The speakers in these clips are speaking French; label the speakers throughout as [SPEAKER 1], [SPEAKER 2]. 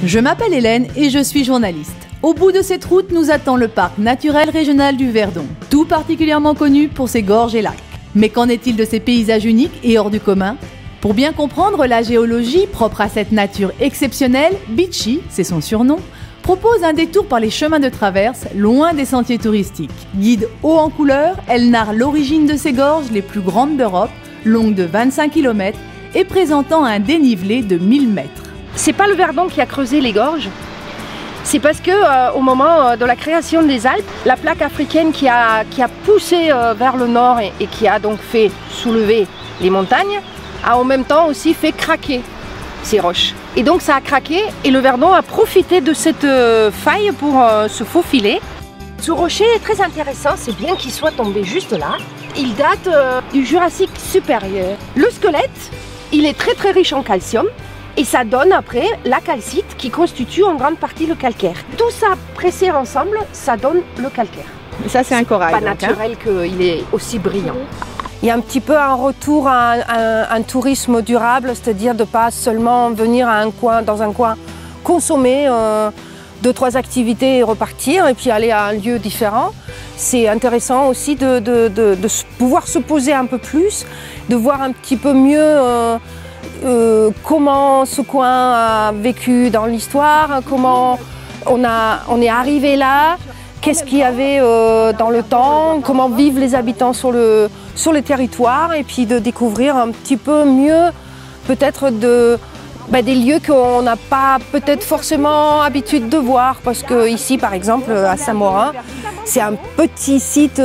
[SPEAKER 1] Je m'appelle Hélène et je suis journaliste. Au bout de cette route nous attend le parc naturel régional du Verdon, tout particulièrement connu pour ses gorges et lacs. Mais qu'en est-il de ces paysages uniques et hors du commun? Pour bien comprendre la géologie propre à cette nature exceptionnelle, Beachy, c'est son surnom, propose un détour par les chemins de traverse, loin des sentiers touristiques. Guide haut en couleur, elle narre l'origine de ces gorges les plus grandes d'Europe, longues de 25 km et présentant un dénivelé de 1000 mètres.
[SPEAKER 2] C'est pas le Verdon qui a creusé les gorges, c'est parce que au moment de la création des Alpes, la plaque africaine qui a poussé vers le nord et qui a donc fait soulever les montagnes, a en même temps aussi fait craquer ces roches. Et donc ça a craqué et le Verdon a profité de cette faille pour se faufiler. Ce rocher est très intéressant, c'est bien qu'il soit tombé juste là. Il date du Jurassique supérieur. Le squelette, il est très riche en calcium. Et ça donne après la calcite qui constitue en grande partie le calcaire. Tout ça pressé ensemble, ça donne le calcaire.
[SPEAKER 3] Et ça c'est un corail.
[SPEAKER 2] Pas naturel qu'il est aussi brillant. Il y a un petit peu un retour à un tourisme durable, c'est-à-dire de ne pas seulement venir dans un coin, consommer 2-3 activités et repartir, et puis aller à un lieu différent. C'est intéressant aussi de pouvoir se poser un peu plus, de voir un petit peu mieux comment ce coin a vécu dans l'histoire, comment on est arrivé là, qu'est-ce qu'il y avait dans le temps, comment vivent les habitants sur le territoire, et puis de découvrir un petit peu mieux peut-être des lieux qu'on n'a pas peut-être forcément habitude de voir, parce que ici par exemple à Saint-Morin, c'est un petit site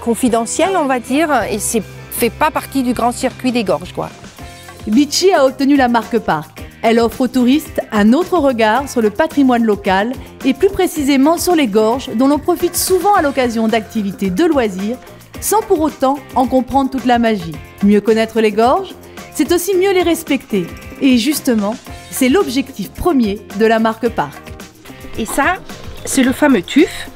[SPEAKER 2] confidentiel on va dire, et c'est fait pas partie du grand circuit des gorges quoi.
[SPEAKER 1] Beachy a obtenu la marque Parc. Elle offre aux touristes un autre regard sur le patrimoine local et plus précisément sur les gorges dont l'on profite souvent à l'occasion d'activités de loisirs sans pour autant en comprendre toute la magie. Mieux connaître les gorges, c'est aussi mieux les respecter. Et justement, c'est l'objectif premier de la marque Parc.
[SPEAKER 2] Et ça, c'est le fameux tuf,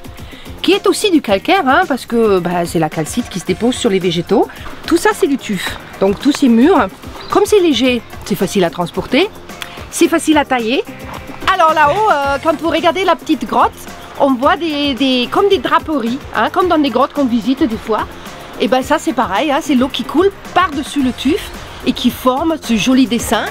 [SPEAKER 2] qui est aussi du calcaire, parce que c'est la calcite qui se dépose sur les végétaux. Tout ça, c'est du tuf. Donc tous ces murs, comme c'est léger, c'est facile à transporter, c'est facile à tailler. Alors là-haut, quand vous regardez la petite grotte, on voit comme des draperies, comme dans des grottes qu'on visite des fois. Et ça c'est pareil, c'est l'eau qui coule par-dessus le tuf et qui forme ce joli dessin.